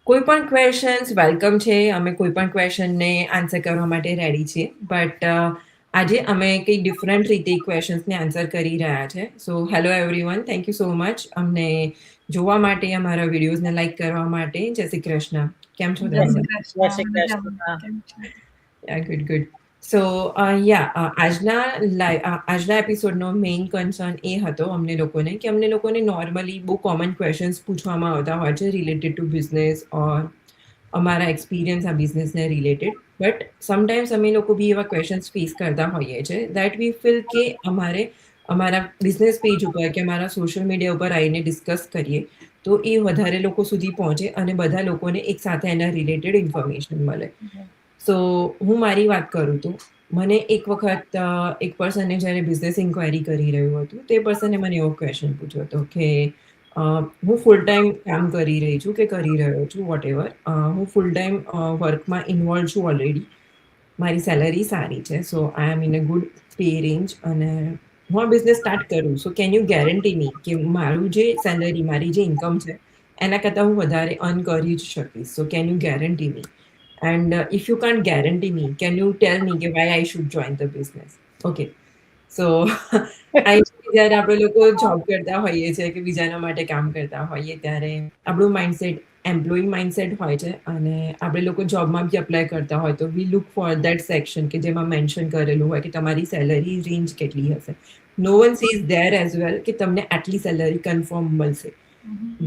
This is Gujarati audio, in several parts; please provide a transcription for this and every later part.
કોઈ પણ ક્વેશ્ચન્સ વેલકમ છે. અમે કોઈ પણ ક્વેશ્ચનને આન્સર કરવા માટે રેડી છીએ. બટ આજે અમે કંઈ ડિફરન્ટ રીતે ક્વેશ્ચન્સને આન્સર કરી રહ્યા છે. So hello everyone, thank you so much અમને જોવા માટે, અમારા વિડીયોઝને લાઈક કરવા માટે. જય શ્રી કૃષ્ણ. કેમ છો જય તમે? શ્રી જય શ્રી કૃષ્ણ, કૃષ્ણ. મજામાં. કેમ છો? Good good. સો આજના એપિસોડનો મેઇન કન્સર્ન એ હતો અમને લોકોને નોર્મલી બહુ કોમન ક્વેશ્ચન્સ પૂછવામાં આવતા હોય છે રિલેટેડ ટુ બિઝનેસ ઓર અમારા એક્સપિરિયન્સ આ બિઝનેસને રિલેટેડ. બટ સમટાઈમ્સ અમે લોકો બી એવા ક્વેશ્ચન્સ ફેસ કરતા હોઈએ છીએ દેટ વી ફીલ કે અમારા બિઝનેસ પેજ ઉપર કે અમારા સોશિયલ મીડિયા ઉપર આવીને ડિસ્કસ કરીએ તો એ વધારે લોકો સુધી પહોંચે અને બધા લોકોને એક સાથે એના રિલેટેડ ઇન્ફોર્મેશન મળે. સો હું મારી વાત કરું તો મને એક વખત એક પર્સને જ્યારે બિઝનેસ ઇન્ક્વાયરી કરી રહ્યું હતું તે પર્સને મને એવો ક્વેશ્ચન પૂછ્યો હતો કે હું ફૂલ ટાઈમ કામ કરી રહી છું કે કરી રહ્યો છું વોટએવર, હું ફૂલ ટાઈમ વર્કમાં ઇન્વોલ્વ છું ઓલરેડી, મારી સેલરી સારી છે, so I am in a good pay range અને હું આ બિઝનેસ સ્ટાર્ટ કરું. So can you guarantee me કે મારું જે સેલરી, મારી જે ઇન્કમ છે એના કરતાં હું વધારે અર્ન કરી જ શકીશ? સો can you guarantee me? And if you can't guarantee me, can you tell me why I should join the business? Okay. So જ્યારે આપણે લોકો જોબ કરતા હોઈએ છીએ કે બીજાના માટે કામ કરતા હોઈએ ત્યારે આપણું માઇન્ડસેટ એમ્પ્લોયી માઇન્ડસેટ હોય છે અને આપણે લોકો જોબમાં બી અપ્લાય કરતા હોય તો we look for that section કે જેમાં મેન્શન કરેલું હોય કે તમારી સેલરી રેન્જ કેટલી હશે. No one sees there as well કે તમને આટલી સેલરી કન્ફર્મ મળશે.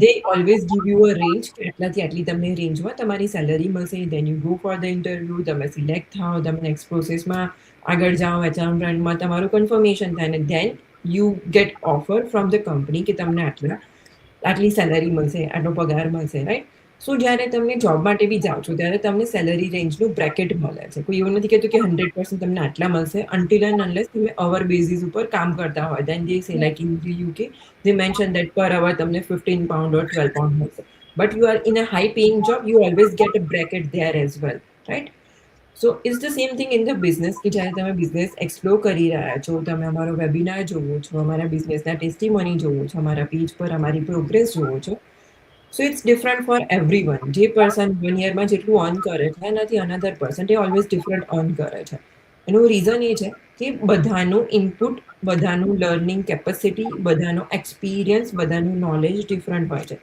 They always give you a range કે આટલાથી આટલી તમને રેન્જમાં તમારી સેલરી મળશે. Then you go for the interview, તમે સિલેક્ટ થાઓ, તમે નેક્સ્ટ પ્રોસેસમાં આગળ જાઓ, એચઆર રાઉન્ડમાં તમારું કન્ફર્મેશન થાય અને then you get offer from the company કે તમને આટલી સેલરી મળશે, આટલો પગાર મળશે, રાઈટ? સો જ્યારે તમે જોબ માટે બી જાઓ છો ત્યારે તમને સેલરી રેન્જનું બ્રેકેટ મળે છે. કોઈ એવું નથી કહેતું કે 100% તમને આટલા મળશે અનટિલ એન્ડ અનલેસ તમે અવર બેઝિસ ઉપર કામ કરતા હોય. દેન દે સે like in the UK they mentioned that per hour તમને 15 pound or 12 pound મળશે. But you are in a high paying job, you always get a bracket there as well, right? So it's the same thing in the business કે જ્યારે તમે બિઝનેસ એક્સપ્લોર કરી રહ્યા છો, તમે અમારો વેબિનાર જોવો છો, અમારા બિઝનેસના ટેસ્ટિમોની જોવો છો, અમારા પેજ પર અમારી પ્રોગ્રેસ જોવો છો. So it's different for everyone. જે પર્સન 1 યરમાં જેટલું અર્ન કરે છે એનાથી અનધર પર્સન એ ઓલવેઝ ડિફરન્ટ અર્ન કરે છે. એનું રીઝન એ છે કે બધાનું ઇનપુટ, બધાનું લર્નિંગ કેપેસિટી, બધાનો એક્સપિરિયન્સ, બધાનું નોલેજ ડિફરન્ટ હોય છે.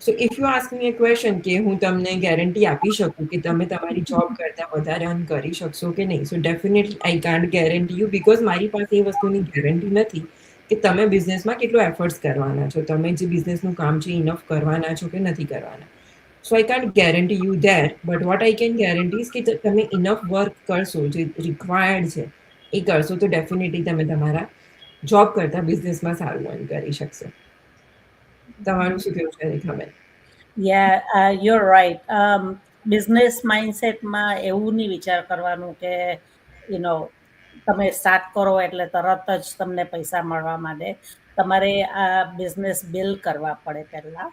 સો if you ask me a question કે હું તમને ગેરંટી આપી શકું કે તમે તમારી જોબ કરતાં વધારે અર્ન કરી શકશો કે નહીં? સો definitely I can't guarantee you because મારી પાસે એ વસ્તુની ગેરંટી નથી કે તમે બિઝનેસમાં કેટલો એફર્ટ્સ કરવાના છો, તમે જે બિઝનેસનું કામ છે ઇનફ કરવાના છો કે નથી કરવાના. So I can't guarantee you there, but what I can guarantee is કે તમે ઇનફ વર્ક કરશો, જે રિક્વાયર્ડ છે એ કરશો તો ડેફિનેટલી તમે તમારા જોબ કરતાં બિઝનેસમાં સારું અર્ન કરી શકશો. તમારું શું કહેવું છે Rekhaben? Yeah, you're right. Business માઇન્ડસેટમાં એવું નહીં વિચાર કરવાનું કે તમે સ્ટાર્ટ કરો એટલે તરત જ તમને પૈસા મળવા માંડે. તમારે આ બિઝનેસ બિલ્ડ કરવા પડે, પહેલાં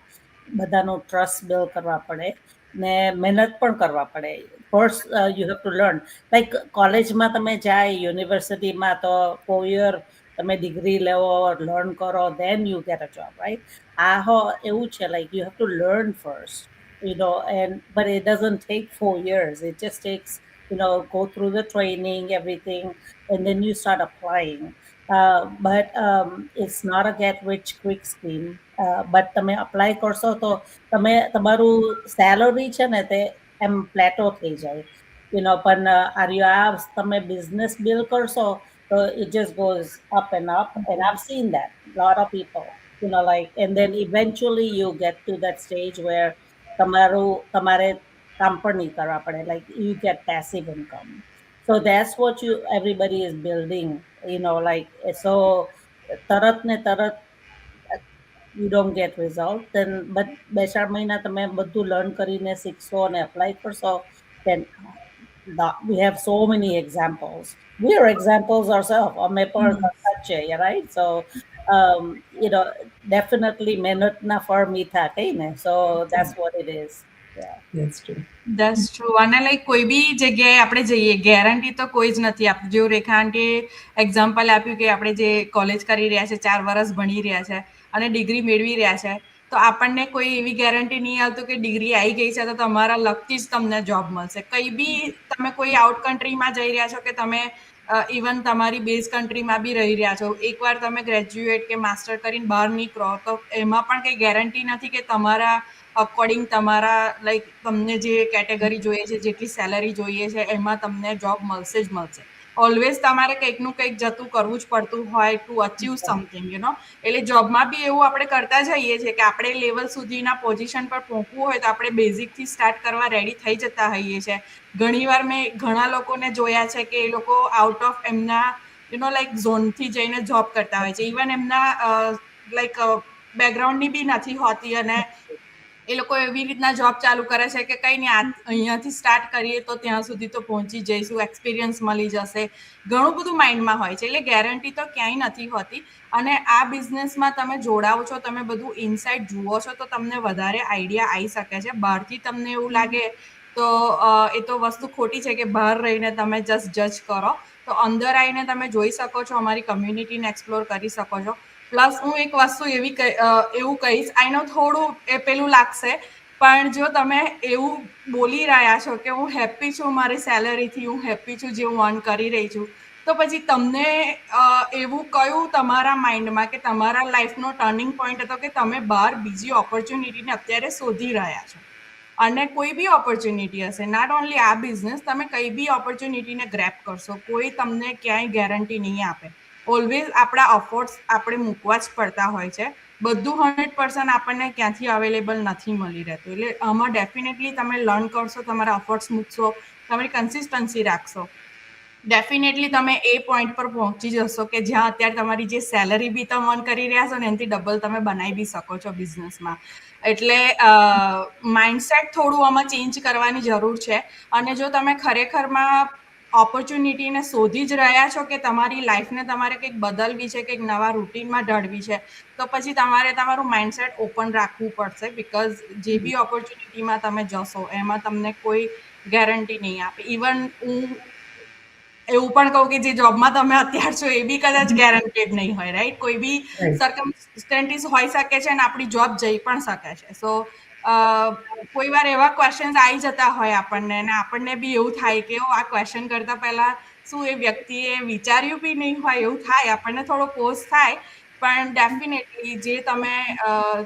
બધાનો ટ્રસ્ટ બિલ્ડ કરવા પડે ને મહેનત પણ કરવા પડે. First you have to learn. Like કોલેજમાં તમે જાય, યુનિવર્સિટીમાં તો 4 year તમે ડિગ્રી લેવો, લર્ન કરો, then you get a job, right? એવું છે, like you have to learn first, but it doesn't take 4 years. It just takes, go through the training, everything, and then you start applying. But it's not a get rich quick scheme. But તમે અપ્લાય કરશો તો તમારું સેલરી છે ને તે એમ પ્લેટો થઈ જાય, પણ તમે બિઝનેસ બિલ્ડ કરશો તો it just goes up and up, and I've seen that a lot of people, and then eventually you get to that stage where તમારે કામ પણ નહીં કરવા પડે, like you get passive income. So that's what everybody is building, like, so તરત ને તરત you don't get result, then but 2-4 મહિના તમે બધું લર્ન કરીને શીખશો અને અપ્લાય કરશો, then we have so many examples. We are examples ourselves. અમે પણ કરતા જ છે, right? So definitely મહેનતના ફળ મીઠા કઈ ને, so that's what it is. Yeah. That's true. That's true. અને લાઈક કોઈ બી જગ્યાએ આપણે જઈએ, ગેરંટી તો કોઈ જ નથી આપતું. જેવું રેખા આંટીએ એક્ઝામ્પલ આપ્યું કે આપણે જે કોલેજ કરી રહ્યા છે, 4 વર્ષ ભણી રહ્યા છે અને ડિગ્રી મેળવી રહ્યા છે, તો આપણને કોઈ એવી ગેરંટી નહીં આવતું કે ડિગ્રી આવી ગઈ છે તો તમારા લગતી જ તમને જોબ મળશે. કંઈ બી તમે કોઈ આઉટ કન્ટ્રીમાં જઈ રહ્યા છો કે તમે ઇવન તમારી બેઝ કન્ટ્રીમાં બી રહી રહ્યા છો, એકવાર તમે ગ્રેજ્યુએટ કે માસ્ટર કરીને બહાર નીકળો તો એમાં પણ કંઈ ગેરંટી નથી કે તમારા અકોર્ડિંગ તમારા લાઈક તમને જે કેટેગરી જોઈએ છે, જેટલી સેલરી જોઈએ છે એમાં તમને જોબ મળશે જ મળશે. ઓલવેઝ તમારે કંઈકનું કંઈક જતું કરવું જ પડતું હોય ટુ અચીવ સમથિંગ એટલે જોબમાં બી એવું આપણે કરતા જઈએ છીએ કે આપણે લેવલ સુધીના પોઝિશન પર પહોંચવું હોય તો આપણે બેઝિકથી સ્ટાર્ટ કરવા રેડી થઈ જતા હોઈએ છીએ. ઘણીવાર મેં ઘણા લોકોને જોયા છે કે એ લોકો આઉટ ઓફ એમના લાઈક ઝોનથી જઈને જોબ કરતા હોય છે. ઇવન એમના લાઈક બેકગ્રાઉન્ડની બી નથી હોતી અને એ લોકો એવી રીતના જોબ ચાલુ કરે છે કે કંઈ નહીં અહીંયાથી સ્ટાર્ટ કરીએ તો ત્યાં સુધી તો પહોંચી જઈશું, એક્સપિરિયન્સ મળી જશે, ઘણું બધું માઇન્ડમાં હોય છે. એટલે ગેરંટી તો ક્યાંય નથી હોતી. અને આ બિઝનેસમાં તમે જોડાઓ છો, તમે બધું ઇનસાઇડ જુઓ છો તો તમને વધારે આઈડિયા આવી શકે છે. બહારથી તમને એવું લાગે તો એ તો વસ્તુ ખોટી છે કે બહાર રહીને તમે જસ્ટ જજ કરો. તો અંદર આવીને તમે જોઈ શકો છો, અમારી કમ્યુનિટીને એક્સપ્લોર કરી શકો છો. પ્લસ હું એક વસ્તુ એવું કહીશ, આઈ નો થોડું એ પેલું લાગશે, પણ જો તમે એવું બોલી રહ્યા છો કે હું હેપી છું મારી સેલરીથી, હું હેપી છું જે હું અર્ન કરી રહી છું, તો પછી તમને એવું કયું તમારા માઇન્ડમાં કે તમારા લાઈફનો ટર્નિંગ પોઈન્ટ હતો કે તમે બહાર બીજી ઓપોર્ચ્યુનિટીને અત્યારે શોધી રહ્યા છો. અને કોઈ બી ઓપોર્ચ્યુનિટી હશે, નોટ ઓનલી આ બિઝનેસ, તમે કઈ બી ઓપોર્ચ્યુનિટીને ગ્રેપ કરશો, કોઈ તમને ક્યાંય ગેરંટી નહીં આપે. ઓલવેઝ આપણા અફોર્ટ્સ આપણે મૂકવા જ પડતા હોય છે. બધું 100% આપણને ક્યાંથી અવેલેબલ નથી મળી રહેતું. એટલે આમાં ડેફિનેટલી તમે લર્ન કરશો, તમારા અફોર્ટ્સ મૂકશો, તમારી કન્સિસ્ટન્સી રાખશો, ડેફિનેટલી તમે એ પોઈન્ટ પર પહોંચી જશો કે જ્યાં અત્યારે તમારી જે સેલરી બી તમે અર્ન કરી રહ્યા છો ને એનાથી ડબલ તમે બનાવી બી શકો છો બિઝનેસમાં. એટલે માઇન્ડસેટ થોડું આમાં ચેન્જ કરવાની જરૂર છે. અને જો તમે ખરેખરમાં ઓપોર્ચ્યુનિટીને શોધી જ રહ્યા છો કે તમારી લાઈફને તમારે કંઈક બદલવી છે, કંઈક નવા રૂટીનમાં ઢળવી છે, તો પછી તમારે તમારું માઇન્ડસેટ ઓપન રાખવું પડશે. બિકોઝ જે બી ઓપોર્ચ્યુનિટીમાં તમે જશો એમાં તમને કોઈ ગેરંટી નહીં આપે. ઇવન હું એવું પણ કહું કે જે જોબમાં તમે અત્યાર છો એ બી કદાચ ગેરંટેડ નહીં હોય, રાઈટ? કોઈ બી સર્કમસ્ટેન્સીસ હોઈ શકે છે અને આપણી જોબ જઈ પણ શકે છે. સો કોઈ વાર એવા ક્વેશ્ચન્સ આવી જતા હોય આપણને, અને આપણને બી એવું થાય કે આ ક્વેશ્ચન કરતા પહેલા શું એ વ્યક્તિએ વિચાર્યું બી નહીં હોય, એવું થાય, આપણને થોડો પોઝ થાય. પણ ડેફિનેટલી જે તમે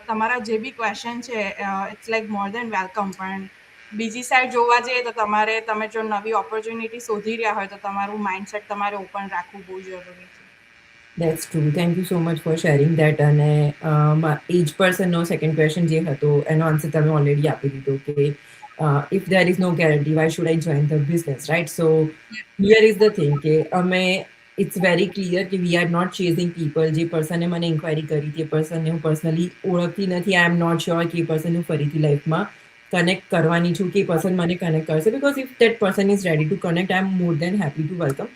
તમારા જે બી ક્વેશ્ચન છે it's like more than welcome. પણ બીજી સાઈડ જોવા જઈએ તો તમે જો નવી ઓપોર્ચ્યુનિટી શોધી રહ્યા હોય તો તમારું માઇન્ડસેટ તમારે ઓપન રાખવું બહુ જરૂરી છે. That's true. Thank you so much for sharing that. અને each person નો સેકન્ડ ક્વેશ્ચન જે હતો એનો આન્સર તમે ઓલરેડી આપી દીધો કે if there is no guarantee, why should I join the business, right? So here is the thing કે અમે it's very clear કે we are not chasing people. જે પર્સને મને ઇન્ક્વાયરી કરી તે પર્સનને હું પર્સનલી ઓળખતી નથી. આઈ એમ નોટ શ્યોર કે એ પર્સન હું ફરીથી લાઈફમાં કનેક્ટ કરવાની છું કે એ પર્સન મને કનેક્ટ કરશે. Because if that person is ready to connect, I am more than happy to welcome.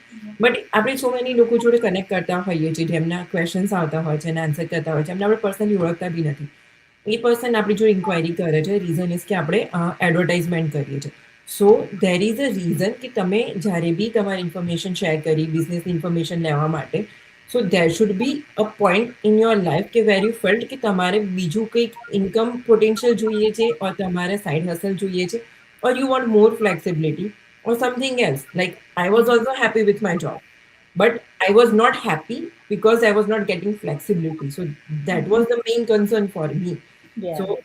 But આપણે સો મેની લોકો જોડે કનેક્ટ કરતા હોઈએ છીએ, જેમના ક્વેશ્ચન્સ આવતા હોય છે અને આન્સર કરતા હોય છે, એમને આપણે પર્સનલી ઓળખતા બી નથી. એ પર્સન આપણી જોડે ઇન્ક્વાયરી કરે છે, રીઝન ઇઝ કે આપણે એડવર્ટાઇઝમેન્ટ કરીએ છીએ. સો ધેર ઇઝ અ રીઝન કે તમે જ્યારે બી તમારી ઇન્ફોર્મેશન શેર કરી બિઝનેસની ઇન્ફોર્મેશન લેવા માટે, so there should be a point in your life કે વેર યુ ફેલ્ટ કે તમારે બીજું કંઈક ઇન્કમ પોટેન્શિયલ જોઈએ છે, ઓર તમારે સાઇડ હસલ જોઈએ છે, or you want more flexibility or something else. Like I was also happy with my job, but I was not happy because I was not getting flexibility. So that was the main concern for me. Yeah. So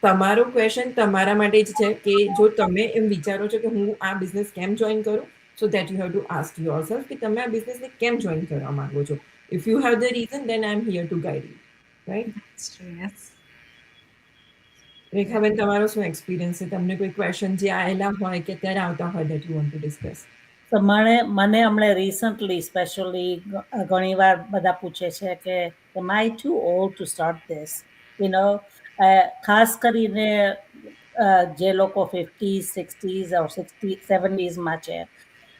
તમારો ક્વેશ્ચન તમારા માટે જ છે કે જો તમે એમ વિચારો છો કે હું આ બિઝનેસ કેમ જોઈન કરું, so that you have to ask yourself કે તમે આ બિઝનેસને કેમ જોઈન કરવા માંગો છો. If you have the reason, then I'm here to guide you, right? That's true, yes. Rekhaben, તમારો શું એક્સપિરિયન્સ છે? તમને કોઈ ક્વેશ્ચન જે આવેલા હોય કે અત્યારે આવતા હોય that you want to discuss? તો મને હમણે રિસન્ટલી સ્પેશિયલી ઘણીવાર બધા પૂછે છે કે am I too old to start this? ખાસ કરીને જે લોકો 50s 60s or 70s માં છે,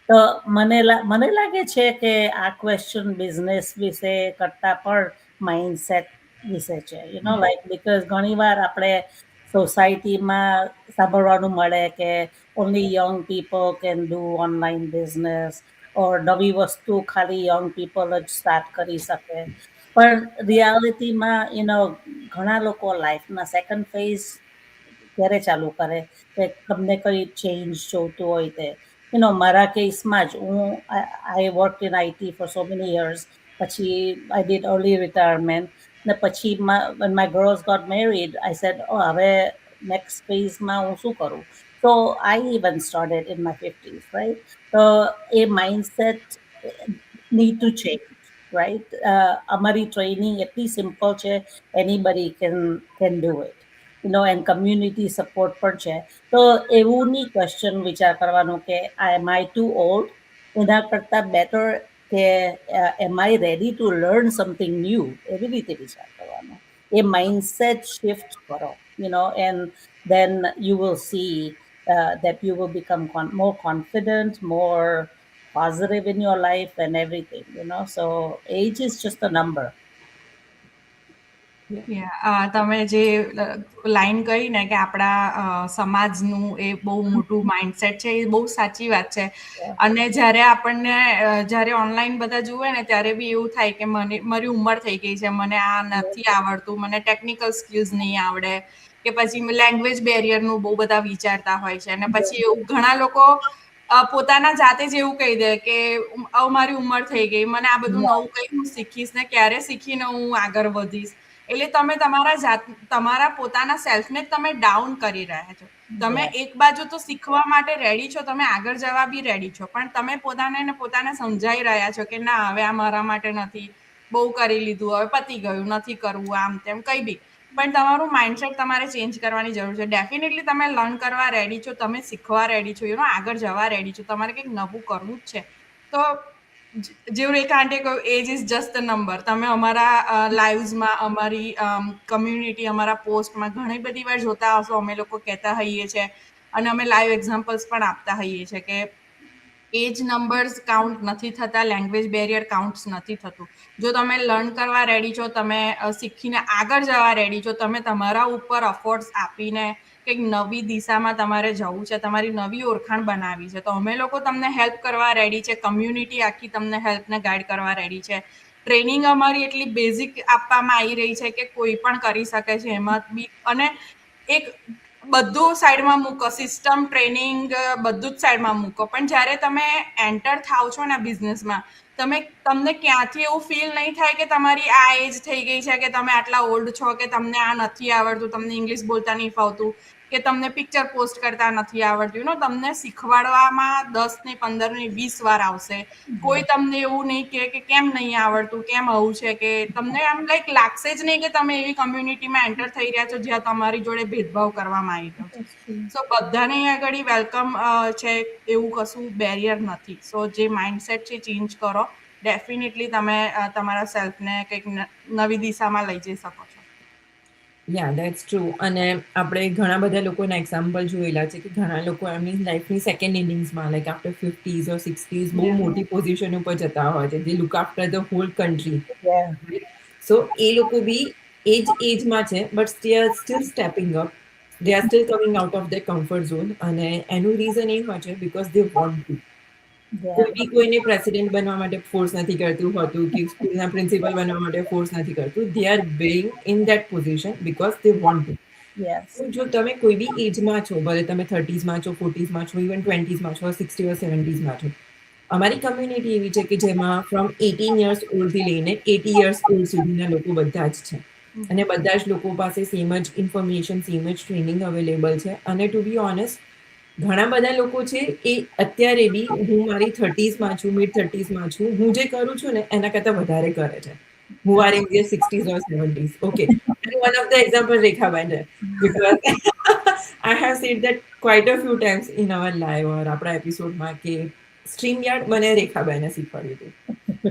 તો મને લાગે છે કે આ ક્વેશ્ચન બિઝનેસ વિશે કરતા પણ માઇન્ડસેટ વિશે છે. લાઈક બીકોઝ ઘણીવાર આપણે સોસાયટીમાં સાંભળવાનું મળે કે only young people can do online business, or નવી વસ્તુ ખાલી young people જ સ્ટાર્ટ કરી શકે. પણ રિયાલિટીમાં ઘણા લોકો લાઈફના સેકન્ડ ફેઝ ક્યારે ચાલુ કરે કે તમને કઈ ચેન્જ જોતું હોય તે મારા કેસમાં જ I work in IT for so many years, પછી આઈ ડીડ અર્લી રિટાયરમેન્ટ ને પછી when my girls got married I said હવે નેક્સ્ટ ફેઝમાં હું શું કરું, so I even started in my 50s, right? તો એ mindset need to change, right? અમારી ટ્રેનિંગ એટલી સિમ્પલ છે, anybody can do it, and community support પણ છે. તો એવું નહીં ક્વેશ્ચન વિચાર કરવાનું કે am I too old? એના કરતાં બેટર કે am I ready to learn something new? એવી રીતે વિચાર કરવાનો. એ માઇન્ડસેટ શિફ્ટ કરો, and then you will see that you will become more confident, more positive in your life and everything, so age is just a number. તમે જે લાઈન કહી ને કે આપણા સમાજનું એ બહુ મોટું માઇન્ડસેટ છે, એ બહુ સાચી વાત છે. અને જ્યારે આપણને જ્યારે ઓનલાઈન બધા જુએ ને ત્યારે બી એવું થાય કે મારી ઉંમર થઈ ગઈ છે, મને આ નથી આવડતું, મને ટેકનિકલ સ્કિલ્સ નહીં આવડે, કે પછી લેંગ્વેજ બેરિયરનું બહુ બધા વિચારતા હોય છે. અને પછી એવું ઘણા લોકો પોતાના જાતે જ એવું કહી દે કે હવે મારી ઉંમર થઈ ગઈ, મને આ બધું નવું કઈ હું શીખીશ ને ક્યારે શીખીને હું આગળ વધીશ. એટલે તમે તમારા પોતાના સેલ્ફને તમે ડાઉન કરી રહ્યા છો. તમે એક બાજુ તો શીખવા માટે રેડી છો, તમે આગળ જવા બી રેડી છો, પણ તમે પોતાને સમજાઈ રહ્યા છો કે ના, હવે આ મારા માટે નથી, બહુ કરી લીધું, હવે પતી ગયું, નથી કરવું, આમ તેમ કઈ બી. પણ તમારું માઇન્ડસેટ તમારે ચેન્જ કરવાની જરૂર છે. ડેફિનેટલી તમે લર્ન કરવા રેડી છો, તમે શીખવા રેડી છો, આગળ જવા રેડી છો, તમારે કંઈક નવું કરવું જ છે. તો જેવું રેખા આંટીએ કહ્યું, age is just a number. તમે અમારા લાઈવ્સમાં, અમારી કમ્યુનિટી, અમારા પોસ્ટમાં ઘણી બધી વાર જોતા હશો, અમે લોકો કહેતા હોઈએ છીએ અને અમે લાઈવ એક્ઝામ્પલ્સ પણ આપતા હોઈએ છીએ કે એજ નંબર્સ કાઉન્ટ નથી થતા, લેંગ્વેજ બેરિયર કાઉન્ટ્સ નથી થતું. જો તમે લર્ન કરવા રેડી છો, તમે શીખીને આગળ જવા રેડી છો, તમે તમારા ઉપર અફોર્ટ્સ આપીને કંઈક નવી દિશામાં તમારે જવું છે, તમારી નવી ઓળખાણ બનાવી છે, તો અમે લોકો તમને હેલ્પ કરવા રેડી છે. કમ્યુનિટી આખી તમને હેલ્પને ગાઈડ કરવા રેડી છે. ટ્રેનિંગ અમારી એટલી બેઝિક આપવામાં આવી રહી છે કે કોઈ પણ કરી શકે છે એમાં બી. અને એક બધું સાઈડમાં મૂકો, સિસ્ટમ, ટ્રેનિંગ, બધું જ સાઈડમાં મૂકો, પણ જ્યારે તમે એન્ટર થાવ છો ને બિઝનેસમાં, તમને ક્યાંથી એવું ફીલ નહીં થાય કે તમારી આ એજ થઈ ગઈ છે, કે તમે આટલા ઓલ્ડ છો, કે તમને આ નથી આવડતું, તમને ઇંગ્લિશ બોલતા નહીં ફાવતું, કે તમને પિક્ચર પોસ્ટ કરતા નથી આવડતું. તમને શીખવાડવામાં 10 ને 15 ને 20 વાર આવશે. કોઈ તમને એવું નહીં કે કેમ નહીં આવડતું, કેમ આવું છે, કે તમને આમ લાગશે જ નહીં કે તમે એવી કમ્યુનિટીમાં એન્ટર થઈ રહ્યા છો જ્યાં તમારી જોડે ભેદભાવ કરવામાં આવી રહ્યો છે. સો બધાને આગળ વેલકમ છે, એવું કશું બેરિયર નથી. સો જે માઇન્ડસેટ છે ચેન્જ કરો, ડેફિનેટલી તમે તમારા સેલ્ફને કંઈક નવી દિશામાં લઈ જઈ શકો છો. યા દેટ્સ ટ્રુ. અને આપણે ઘણા બધા લોકોના એક્ઝામ્પલ જોયેલા છે કે ઘણા લોકો એમની લાઈફની સેકન્ડ ઇનિંગ્સમાં, like after 50s or 60s, બહુ મોટી પોઝિશન ઉપર જતા હોય છે. They look after the whole country. So એ લોકો બી એજમાં છે, but they are still stepping up, they are still coming out of the comfort zone. અને એનું રીઝન એ હોય છે બીકોઝ દે વોન્ટ ટુ. કોઈ બી કોઈને પ્રેસિડેન્ટ બનવા માટે ફોર્સ નથી કરતું હોતું, કે સ્કૂલના પ્રિન્સિપલ બનવા માટે ફોર્સ નથી કરતું. They are being in that position because they want to. જો તમે કોઈ બી એજમાં છો, ભલે તમે 30sમાં છો, 40sમાં છો, ઇવન 20sમાં છો, 60 or 70sમાં છો, અમારી કમ્યુનિટી એવી છે કે જેમાં ફ્રોમ 18 years ઓલ્ડથી લઈને 80 years ઓલ્ડ સુધીના લોકો બધા જ છે. અને બધા જ લોકો પાસે સેમ જ ઇન્ફોર્મેશન, સેમ જ ટ્રેનિંગ અવેલેબલ છે. અને ટુ બી ઓનેસ્ટ, ઘણા બધા લોકો છે એ અત્યારે બી, હું મારી 30sમાં છું, મિડ 30sમાં છું, હું જે કરું છું ને એના કરતાં વધારે કરે છે. Who are in their 60s or 70s. Okay. And one of the examples, Rekha Bender, because I have said that quite a few times in our live or આપણા એપિસોડમાં કે StreamYard મને રેખાબેને શીખવાડ્યું હતું.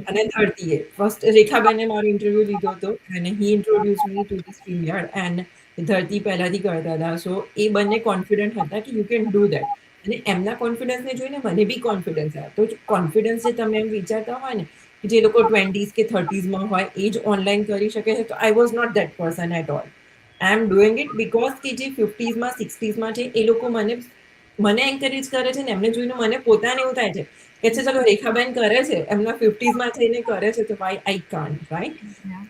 અને 30એ ફર્સ્ટ રેખાબેને મારો ઇન્ટરવ્યુ લીધો હતો અને he introduced me to the StreamYard and 30 પહેલાથી કરતા હતા. સો એ બંને કોન્ફિડન્ટ હતા કે યુ કેન ડુ દેટ. અને એમના કોન્ફિડન્સને જોઈને મને બી કોન્ફિડન્સ આવ્યો. તો કોન્ફિડન્સ જે તમે એમ વિચારતા હોય ને, જે લોકો 20s કે 30sમાં હોય એ જ ઓનલાઈન કરી શકે છે, તો I was not that person at all. I am doing it because કે જે 50sમાં 60sમાં છે એ લોકો મને એન્કરેજ કરે છે ને એમને જોઈને મને પોતાને એવું થાય છે કે છે ચલો રેખાબેન કરે છે, એમના 50s થઈને કરે છે, તો વાય આઈ કાન્ટ, રાઈટ?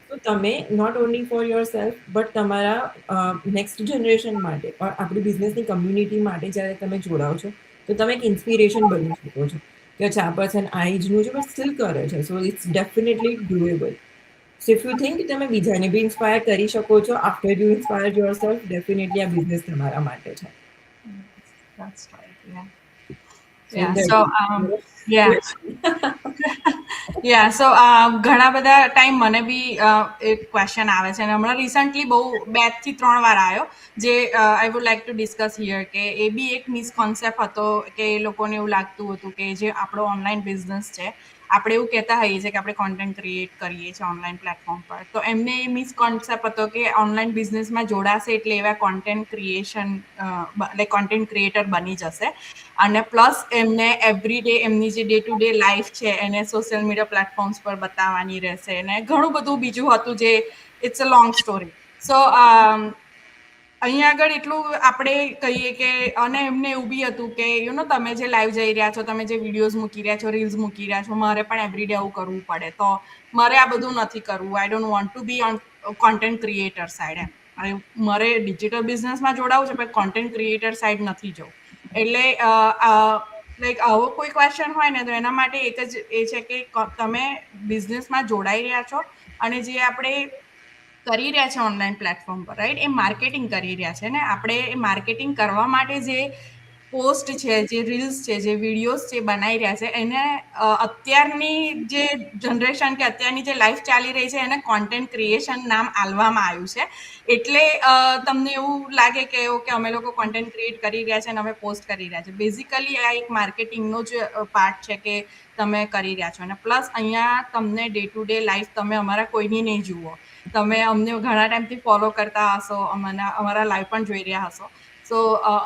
તો તમે not only for yourself but તમારા નેક્સ્ટ જનરેશન માટે ઓર આપણી બિઝનેસની કમ્યુનિટી માટે જ્યારે તમે જોડાઓ છો તો તમે એક ઇન્સ્પિરેશન બની શકો છો કે અચ્છા આ પર્સન આ એજનું છે બટ સ્ટીલ કરે છે, so it's definitely doable. So if you think તમે બીજાને બી ઇન્સ્પાયર કરી શકો છો after you inspire yourself, definitely આ બિઝનેસ તમારા માટે છે. That's right. Yeah. So Yeah. that So is yeah. question. સો ઘણા બધા ટાઈમ મને બી એક ક્વેશ્ચન આવે છે અને હમણાં રિસન્ટલી બહુ 2 થી 3 વાર આવ્યો જે I would like to discuss here કે એ બી એક મિસકોન્સેપ્ટ હતો કે એ લોકોને એવું લાગતું હતું કે જે આપણો ઓનલાઈન બિઝનેસ છે આપણે એવું કહેતા હોઈએ છીએ કે આપણે કોન્ટેન્ટ ક્રિએટ કરીએ છીએ ઓનલાઈન પ્લેટફોર્મ પર, તો એમને એ મિસકોન્સેપ્ટ હતો કે ઓનલાઈન બિઝનેસમાં જોડાશે એટલે એવા content creation like content creator બની જશે અને પ્લસ એમને એવરી ડે એમની જે ડે ટુ ડે લાઈફ છે એને સોશિયલ મીડિયા પ્લેટફોર્મ્સ પર બતાવવાની રહેશે અને ઘણું બધું બીજું હતું જે ઇટ્સ અ લોંગ સ્ટોરી. સો અહીંયા આગળ એટલું આપણે કહીએ કે અને એમને એવું બી હતું કે યુ નો તમે જે લાઈવ જઈ રહ્યા છો, તમે જે વિડીયોઝ મૂકી રહ્યા છો, રીલ્સ મૂકી રહ્યા છો, મારે પણ એવરીડે આવું કરવું પડે, તો મારે આ બધું નથી કરવું. I don't want to be on content creator side. એમ મારે ડિજિટલ બિઝનેસમાં જોડાવું છે પણ કોન્ટેન્ટ ક્રિએટર સાઈડ નથી જવું. એટલે લાઈક આવો કોઈ ક્વેશ્ચન હોય ને તો એના માટે એક જ એ છે કે તમે બિઝનેસમાં જોડાઈ રહ્યા છો અને જે આપણે કરી રહ્યા છે ઓનલાઈન પ્લેટફોર્મ પર, રાઈટ, એ માર્કેટિંગ કરી રહ્યા છે ને આપણે એ માર્કેટિંગ કરવા માટે જે પોસ્ટ છે, જે રીલ્સ છે, જે વિડીયોઝ છે બનાવી રહ્યા છે એને અત્યારની જે જનરેશન કે અત્યારની જે લાઈફ ચાલી રહી છે એને કોન્ટેન્ટ ક્રિએશન નામ આલવામાં આવ્યું છે. એટલે તમને એવું લાગે કે ઓકે અમે લોકો કોન્ટેન્ટ ક્રિએટ કરી રહ્યા છે અને અમે પોસ્ટ કરી રહ્યા છે. બેઝિકલી આ એક માર્કેટિંગનો જ પાર્ટ છે કે તમે કરી રહ્યા છો અને પ્લસ અહીંયા તમને ડે ટુ ડે લાઈફ તમે અમારા કોઈની નહીં જુઓ, તમે અમને ઘણા ટાઈમથી ફોલો કરતા હશો, અમારા લાઈવ પણ જોઈ રહ્યા હશો. સો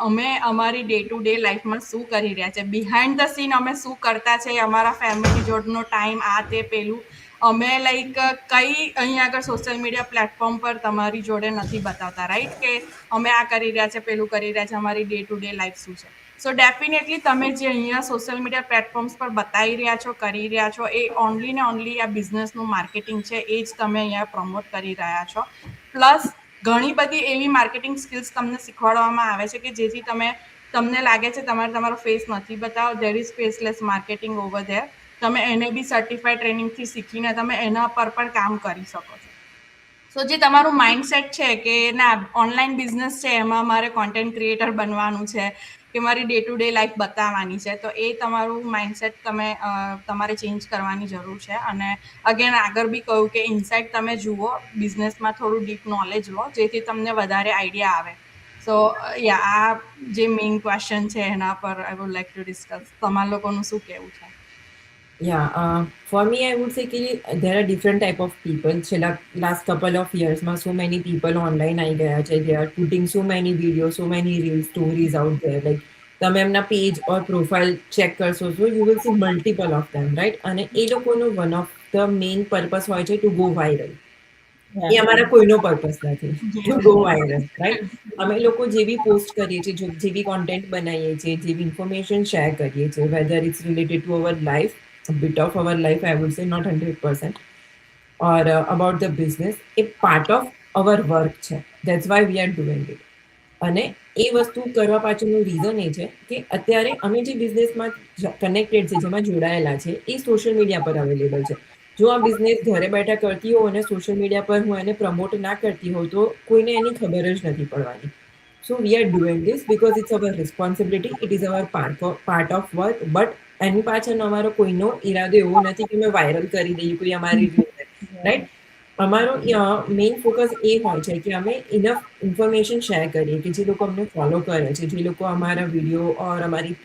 અમે અમારી ડે ટુ ડે લાઈફમાં શું કરી રહ્યા છે, બિહાઇન્ડ ધ સીન અમે શું કરતા છે, અમારા ફેમિલી જોડનો ટાઈમ આ તે પેલું અમે લાઈક કઈ અહીંયા આગળ સોશિયલ મીડિયા પ્લેટફોર્મ પર તમારી જોડે નથી બતાવતા, રાઈટ, કે અમે આ કરી રહ્યા છે, પેલું કરી રહ્યા છે, અમારી ડે ટુ ડે લાઈફ શું છે. સો ડેફિનેટલી તમે જે અહીંયા સોશિયલ મીડિયા પ્લેટફોર્મ્સ પર બતાવી રહ્યા છો, કરી રહ્યા છો, એ ઓનલી ને ઓનલી આ બિઝનેસનું માર્કેટિંગ છે, એ જ તમે અહીંયા પ્રમોટ કરી રહ્યા છો. પ્લસ ઘણી બધી એવી માર્કેટિંગ સ્કિલ્સ તમને શીખવાડવામાં આવે છે કે જેથી તમને લાગે છે તમારો ફેસ નથી બતાવો, there is faceless marketing over there. તમે એને બી સર્ટિફાઈડ ટ્રેનિંગથી શીખીને તમે એના પર પણ કામ કરી શકો છો. સો જે તમારું માઇન્ડસેટ છે કે ના ઓનલાઈન બિઝનેસ છે એમાં મારે કોન્ટેન્ટ ક્રિએટર બનવાનું છે કે મારી ડે ટુ ડે લાઈફ બતાવવાની છે, તો એ તમારું માઇન્ડસેટ તમારે ચેન્જ કરવાની જરૂર છે. અને અગેન આગળ બી કહ્યું કે ઇનસાઇટ તમે જુઓ, બિઝનેસમાં થોડું ડીપ નોલેજ લો જેથી તમને વધારે આઈડિયા આવે. સો યા આ જે મેઇન ક્વેશ્ચન છે એના પર I would like to discuss. તમારા લોકોનું શું કહેવું છે? Yeah, for me, I would say that there are different type of people. Last couple of years, so many people online I ગયા છે. They are putting so many videos, so many real stories out there. Like તમે એમના પેજ or profile check કરશો so you will see multiple of them, right? અને એ લોકોનો one of the main purpose હોય છે to go viral. એ અમારા કોઈનો પર્પસ નથી to go viral, right? અમે લોકો જે બી પોસ્ટ કરીએ છીએ, જે બી કોન્ટેન્ટ બનાવીએ છીએ, જે બી ઇન્ફોર્મેશન શેર કરીએ છીએ, whether it's related to our life, a bit of our life, I would say, not 100%, or about the business, a part of our work છે. That's why we are doing it. અને એ વસ્તુ કરવા પાછળનું રીઝન એ છે કે અત્યારે અમે જે બિઝનેસમાં કનેક્ટેડ છે, જેમાં જોડાયેલા છે, એ સોશિયલ મીડિયા પર અવેલેબલ છે. જો આ બિઝનેસ ઘરે બેઠા કરતી હોઉં અને સોશિયલ મીડિયા પર હું એને પ્રમોટ ના કરતી હોઉં તો કોઈને એની ખબર જ નથી પડવાની. So we are doing this because it's our responsibility, it is our part of work, but એની પાછળ અમારો કોઈનો ઈરાદો એવો નથી કે અમે વાયરલ કરી દઈએ કોઈ અમારી રીતે, રાઈટ. અમારો મેઇન ફોકસ એ હોય છે કે અમે ઇનફ ઇન્ફોર્મેશન શેર કરીએ કે જે લોકો અમને ફોલો કરે છે, જે લોકો અમારા વિડીયો ઓર અમારી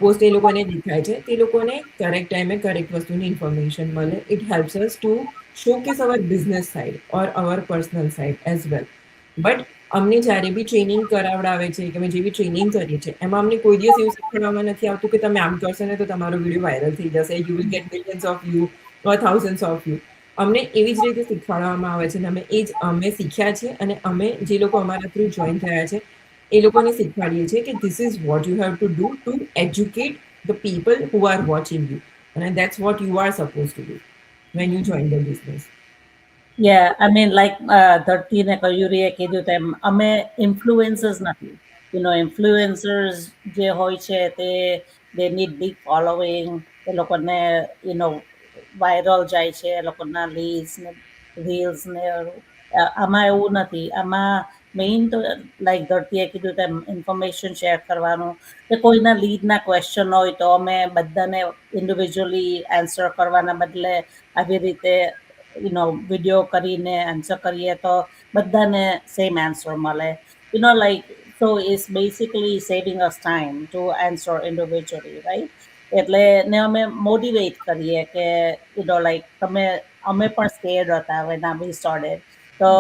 પોસ્ટ એ લોકોને દેખાય છે, તે લોકોને કરેક્ટ ટાઈમે કરેક્ટ વસ્તુની ઇન્ફોર્મેશન મળે. It helps us to showcase our business side or our personal side as well. But અમને જ્યારે બી ટ્રેનિંગ કરાવડાવે છે કે અમે જે બી ટ્રેનિંગ કરીએ છીએ એમાં અમને કોઈ દિવસ એવું શીખવાડવામાં નથી આવતું કે તમે આમ કરશો ને તો તમારો વિડીયો વાયરલ થઈ જશે, you will get millions of view or thousands of view. અમને એવી જ રીતે શીખવાડવામાં આવે છે અને અમે શીખ્યા છે અને અમે જે લોકો અમારા થ્રુ જોઈન થયા છે એ લોકોને શીખવાડીએ છીએ કે this is what you have to do to educate the people who are watching you. And that's what you are supposed to do when you join the business. Yeah, I mean, like ધરતીને કહ્યું રે કીધું તેમ અમે ઇન્ફ્લુએન્સર્સ નથી. ઇન્ફ્લુએન્સર્સ જે હોય છે તે દે નીડ બિગ ફોલોઈંગ, એ લોકોને વાયરલ જાય છે, એ લોકોના લીડ્સ ને રીલ્સ ને આમાં એવું નથી. આમાં મેઇન તો લાઈક ધરતીએ કીધું તેમ ઇન્ફોર્મેશન શેર કરવાનું, કે કોઈના લીડના ક્વેશ્ચન હોય તો અમે બધાને ઇન્ડિવિજ્યુઅલી આન્સર કરવાના બદલે આવી રીતે વિડીયો કરીને આન્સર કરીએ તો બધાને સેમ આન્સર મળે. Like so it's basically saving us time to answer individually, right? એટલે ને અમે મોટિવેટ કરીએ કે લાઈક અમે પણ સ્કેર્ડ હતા વેન વી સ્ટાર્ટેડ, તો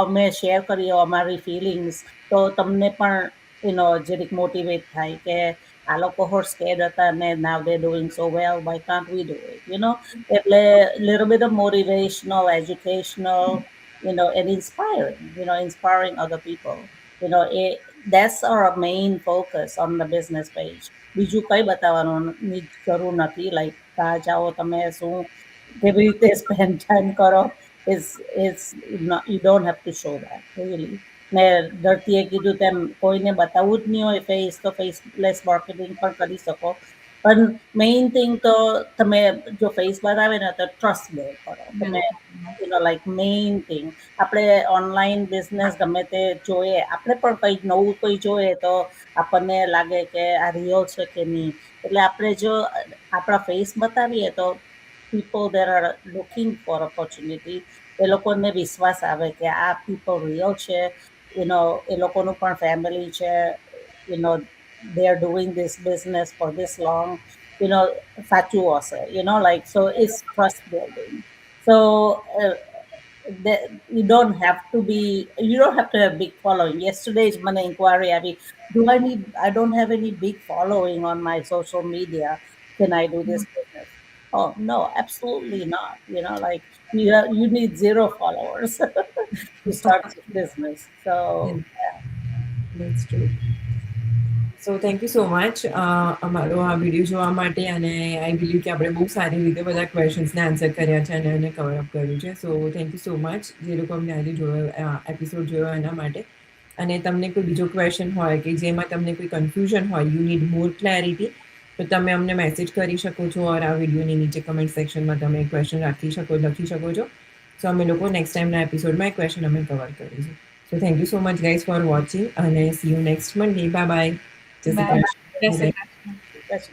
અમે શેર કરીએ અમારી ફિલિંગ્સ, તો તમને પણ જરીક મોટિવેટ થાય કે આ લોકો હોર સ્કેર્ડ હતા ને now they doing so well, why can't we do it? એટલે little bit of motivational, educational, and inspiring other people. That's our main focus on the business page. બીજું કઈ બતાવવાનું જરૂર નથી, લાઈક ત્યાં જાઓ તમે શું કેવી રીતે સ્પેન્ડ ટાઈમ કરો, you don't have to show that really. ને ધરતીએ કીધું તેમ કોઈને બતાવવું જ નહીં હોય ફેસ, તો ફેસલેસ માર્કેટિંગ પણ કરી શકો. પણ મેઇન થિંગ તો તમે જો ફેસ બતાવે ને તો ટ્રસ્ટ બિલ્ડ કરો તમે. લાઈક મેઇન થિંગ આપણે ઓનલાઈન બિઝનેસ ગમે તે જોઈએ, આપણે પણ કંઈક નવું કંઈ જોઈએ તો આપણને લાગે કે આ રિયલ છે કે નહીં. એટલે આપણે જો આપણા ફેસ બતાવીએ તો people that are looking for opportunity, એ લોકોને વિશ્વાસ આવે કે આ people real છે, એ લોકોનું પણ ફેમિલી છે, they are doing this business for this long, સાચું હશે, like, so it's trust building. So you don't have to have big following. Yesterday's મને inquiry આવી, I don't have any big following on my social media, can I do this business? Oh no, absolutely not. Like you need 0 followers to start this business. So yeah. That's true. So thank you so much અમારો આ વિડીયો જોવા માટે, અને આઈ બિલીવ કે આપણે બહુ સારી રીતે બધા ક્વેશ્ચન્સને આન્સર કર્યા છે અને એને કવર અપ કર્યું છે. સો થેન્ક યુ સો મચ જે લોકો અમને આજે જોયો, એપિસોડ જોયો એના માટે. અને તમને કોઈ બીજો ક્વેશ્ચન હોય કે જેમાં તમને કોઈ કન્ફ્યુઝન હોય, યુ નીડ મોર ક્લેરિટી, તો તમે અમને મેસેજ કરી શકો છો, ઓર આ વિડીયોની નીચે કમેન્ટ સેક્શનમાં તમે ક્વેશ્ચન લખી શકો છો. સો અમે લોકો નેક્સ્ટ ટાઈમના એપિસોડમાં એ ક્વેશ્ચન અમે કવર કરીશું. So thank you so much guys for watching, અને see you next Monday. Bye bye. Bye. Jai Shri Krishna. That's